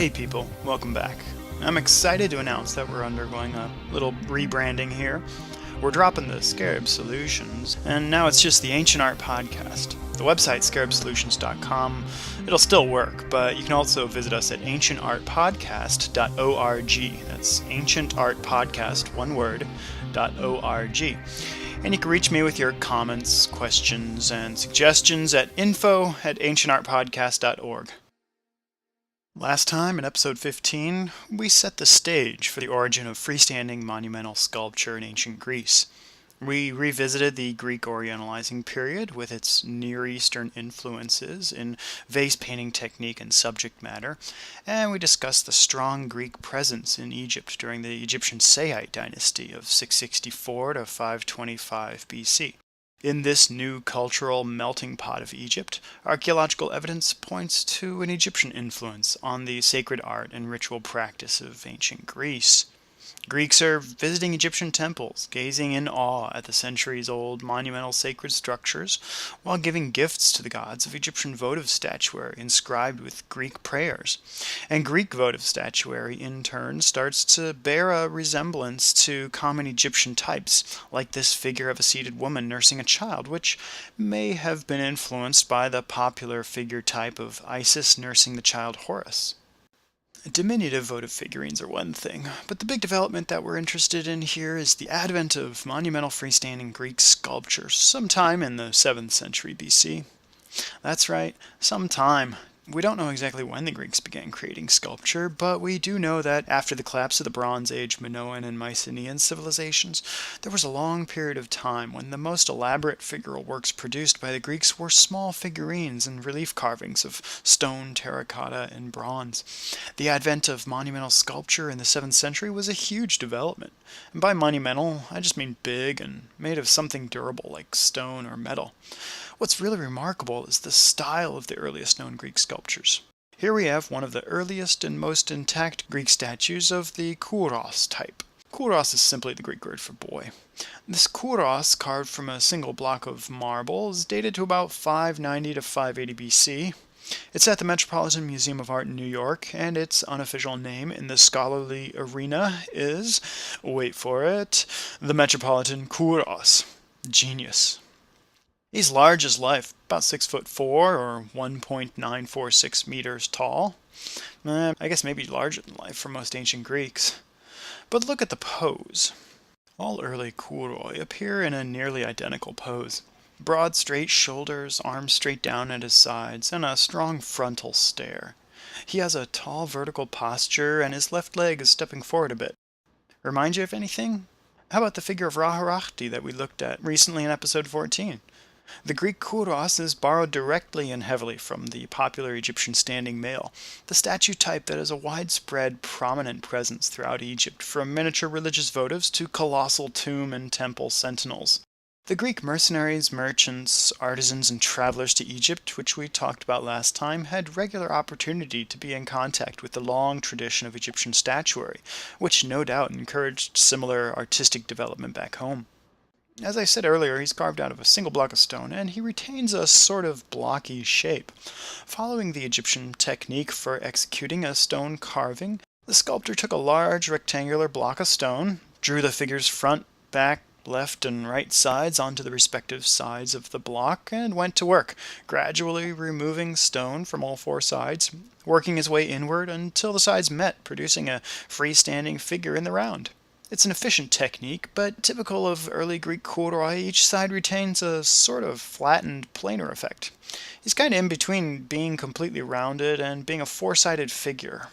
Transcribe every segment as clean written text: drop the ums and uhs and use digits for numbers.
Hey people, welcome back. I'm excited to announce that we're undergoing a little rebranding here. We're dropping the Scarab Solutions, and now it's just the Ancient Art Podcast. The website, scarabsolutions.com, it'll still work, but you can also visit us at ancientartpodcast.org. That's ancientartpodcast, one word, .org. And you can reach me with your comments, questions, and suggestions at info@ancientartpodcast.org. Last time, in episode 15, we set the stage for the origin of freestanding monumental sculpture in ancient Greece. We revisited the Greek Orientalizing period with its Near Eastern influences in vase painting technique and subject matter, and we discussed the strong Greek presence in Egypt during the Egyptian Saite dynasty of 664 to 525 BC. In this new cultural melting pot of Egypt, archaeological evidence points to an Egyptian influence on the sacred art and ritual practice of ancient Greece. Greeks are visiting Egyptian temples, gazing in awe at the centuries-old monumental sacred structures, while giving gifts to the gods of Egyptian votive statuary inscribed with Greek prayers. And Greek votive statuary, in turn, starts to bear a resemblance to common Egyptian types, like this figure of a seated woman nursing a child, which may have been influenced by the popular figure type of Isis nursing the child Horus. Diminutive votive figurines are one thing, but the big development that we're interested in here is the advent of monumental freestanding Greek sculpture sometime in the 7th century BC. That's right, sometime. We don't know exactly when the Greeks began creating sculpture, but we do know that after the collapse of the Bronze Age Minoan and Mycenaean civilizations, there was a long period of time when the most elaborate figural works produced by the Greeks were small figurines and relief carvings of stone, terracotta, and bronze. The advent of monumental sculpture in the 7th century was a huge development. And by monumental, I just mean big and made of something durable like stone or metal. What's really remarkable is the style of the earliest known Greek sculptures. Here we have one of the earliest and most intact Greek statues of the Kouros type. Kouros is simply the Greek word for boy. This Kouros, carved from a single block of marble, is dated to about 590 to 580 BC. It's at the Metropolitan Museum of Art in New York, and its unofficial name in the scholarly arena is, wait for it, the Metropolitan Kouros. Genius. He's large as life, about 6'4" or 1.946 meters tall. I guess maybe larger than life for most ancient Greeks. But look at the pose. All early Kouroi appear in a nearly identical pose. Broad, straight shoulders, arms straight down at his sides, and a strong frontal stare. He has a tall vertical posture, and his left leg is stepping forward a bit. Remind you of anything? How about the figure of Ra-Harachti that we looked at recently in episode 14? The Greek Kouros is borrowed directly and heavily from the popular Egyptian standing male, the statue type that has a widespread, prominent presence throughout Egypt, from miniature religious votives to colossal tomb and temple sentinels. The Greek mercenaries, merchants, artisans, and travelers to Egypt, which we talked about last time, had regular opportunity to be in contact with the long tradition of Egyptian statuary, which no doubt encouraged similar artistic development back home. As I said earlier, he's carved out of a single block of stone, and he retains a sort of blocky shape. Following the Egyptian technique for executing a stone carving, the sculptor took a large rectangular block of stone, drew the figure's front, back, left, and right sides onto the respective sides of the block, and went to work, gradually removing stone from all four sides, working his way inward until the sides met, producing a freestanding figure in the round. It's an efficient technique, but typical of early Greek Kouroi, each side retains a sort of flattened, planar effect. He's kind of in between being completely rounded and being a four-sided figure.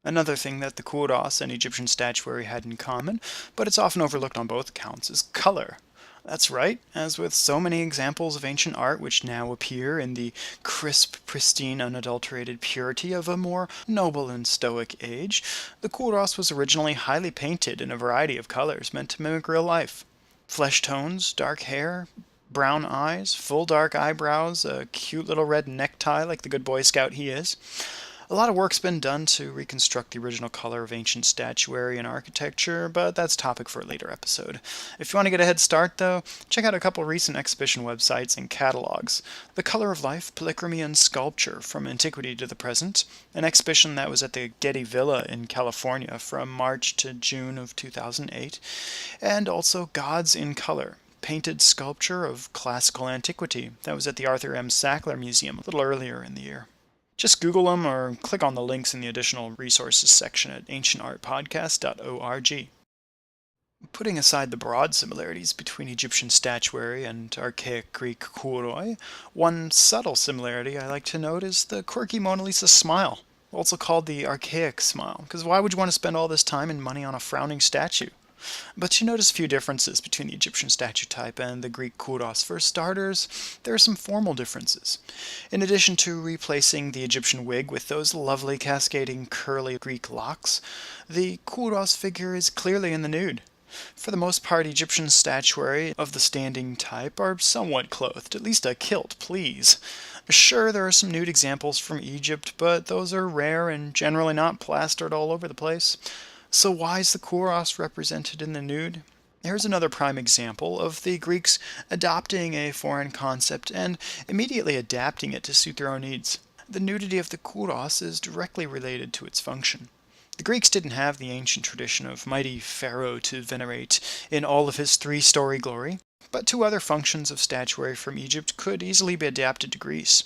Another thing that the Kouros and Egyptian statuary had in common, but it's often overlooked on both accounts, is color. That's right, as with so many examples of ancient art which now appear in the crisp, pristine, unadulterated purity of a more noble and stoic age, the Kouros was originally highly painted in a variety of colors meant to mimic real life. Flesh tones, dark hair, brown eyes, full dark eyebrows, a cute little red necktie like the good Boy Scout he is. A lot of work's been done to reconstruct the original color of ancient statuary and architecture, but that's a topic for a later episode. If you want to get a head start, though, check out a couple recent exhibition websites and catalogs. The Color of Life, Polychromy, and Sculpture from Antiquity to the Present, an exhibition that was at the Getty Villa in California from March to June of 2008, and also Gods in Color, painted sculpture of classical antiquity that was at the Arthur M. Sackler Museum a little earlier in the year. Just Google them or click on the links in the additional resources section at ancientartpodcast.org. Putting aside the broad similarities between Egyptian statuary and archaic Greek kouroi, one subtle similarity I like to note is the quirky Mona Lisa smile, also called the archaic smile, because why would you want to spend all this time and money on a frowning statue? But you notice a few differences between the Egyptian statue type and the Greek Kouros. For starters, there are some formal differences. In addition to replacing the Egyptian wig with those lovely cascading curly Greek locks, the Kouros figure is clearly in the nude. For the most part, Egyptian statuary of the standing type are somewhat clothed, at least a kilt, please. Sure, there are some nude examples from Egypt, but those are rare and generally not plastered all over the place. So why is the Kouros represented in the nude? Here's another prime example of the Greeks adopting a foreign concept and immediately adapting it to suit their own needs. The nudity of the Kouros is directly related to its function. The Greeks didn't have the ancient tradition of mighty pharaoh to venerate in all of his three-story glory, but two other functions of statuary from Egypt could easily be adapted to Greece.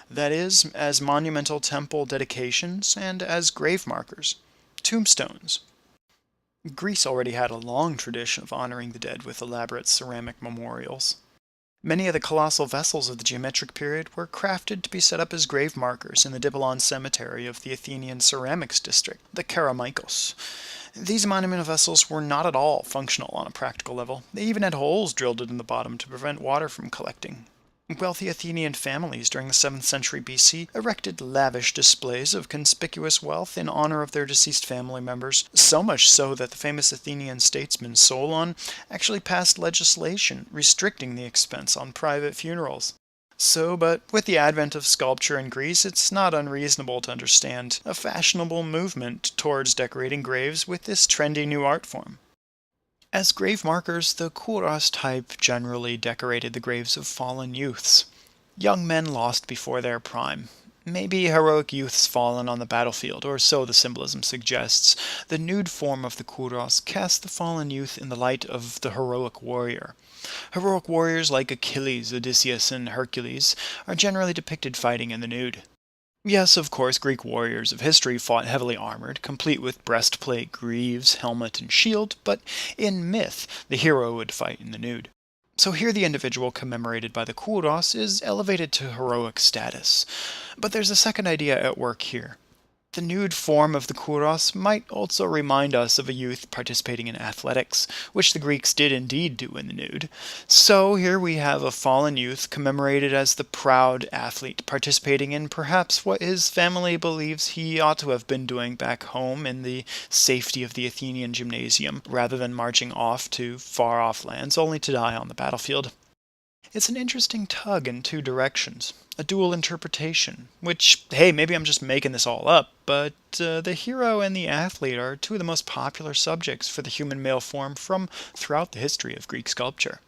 That is, as monumental temple dedications and as grave markers. Tombstones. Greece already had a long tradition of honoring the dead with elaborate ceramic memorials. Many of the colossal vessels of the geometric period were crafted to be set up as grave markers in the Dipylon cemetery of the Athenian ceramics district, the Kerameikos. These monumental vessels were not at all functional on a practical level. They even had holes drilled in the bottom to prevent water from collecting. Wealthy Athenian families during the 7th century BC erected lavish displays of conspicuous wealth in honor of their deceased family members, so much so that the famous Athenian statesman Solon actually passed legislation restricting the expense on private funerals. But with the advent of sculpture in Greece, it's not unreasonable to understand a fashionable movement towards decorating graves with this trendy new art form. As grave markers, the Kouros type generally decorated the graves of fallen youths, young men lost before their prime. Maybe heroic youths fallen on the battlefield, or so the symbolism suggests. The nude form of the Kouros casts the fallen youth in the light of the heroic warrior. Heroic warriors like Achilles, Odysseus, and Hercules are generally depicted fighting in the nude. Yes, of course, Greek warriors of history fought heavily armored, complete with breastplate, greaves, helmet, and shield, but in myth, the hero would fight in the nude. So here the individual commemorated by the Kouros is elevated to heroic status. But there's a second idea at work here. The nude form of the Kouros might also remind us of a youth participating in athletics, which the Greeks did indeed do in the nude. So here we have a fallen youth commemorated as the proud athlete participating in perhaps what his family believes he ought to have been doing back home in the safety of the Athenian gymnasium, rather than marching off to far-off lands only to die on the battlefield. It's an interesting tug in two directions, a dual interpretation, which, hey, maybe I'm just making this all up, but the hero and the athlete are two of the most popular subjects for the human male form from throughout the history of Greek sculpture.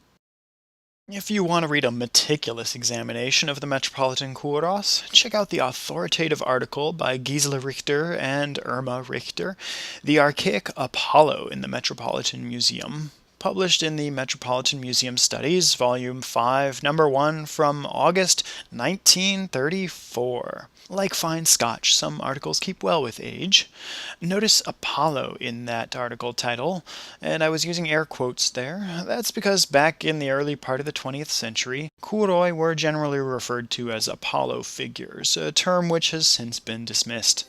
If you want to read a meticulous examination of the Metropolitan Kouros, check out the authoritative article by Gisela Richter and Irma Richter, The Archaic Apollo in the Metropolitan Museum, published in the Metropolitan Museum Studies, Volume 5, Number 1, from August 1934. Like fine Scotch, some articles keep well with age. Notice Apollo in that article title, and I was using air quotes there. That's because back in the early part of the 20th century, kouroi were generally referred to as Apollo figures, a term which has since been dismissed.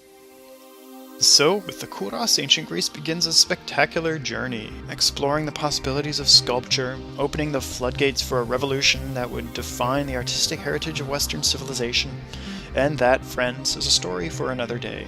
So, with the Kouros, ancient Greece begins a spectacular journey, exploring the possibilities of sculpture, opening the floodgates for a revolution that would define the artistic heritage of Western civilization. And that, friends, is a story for another day.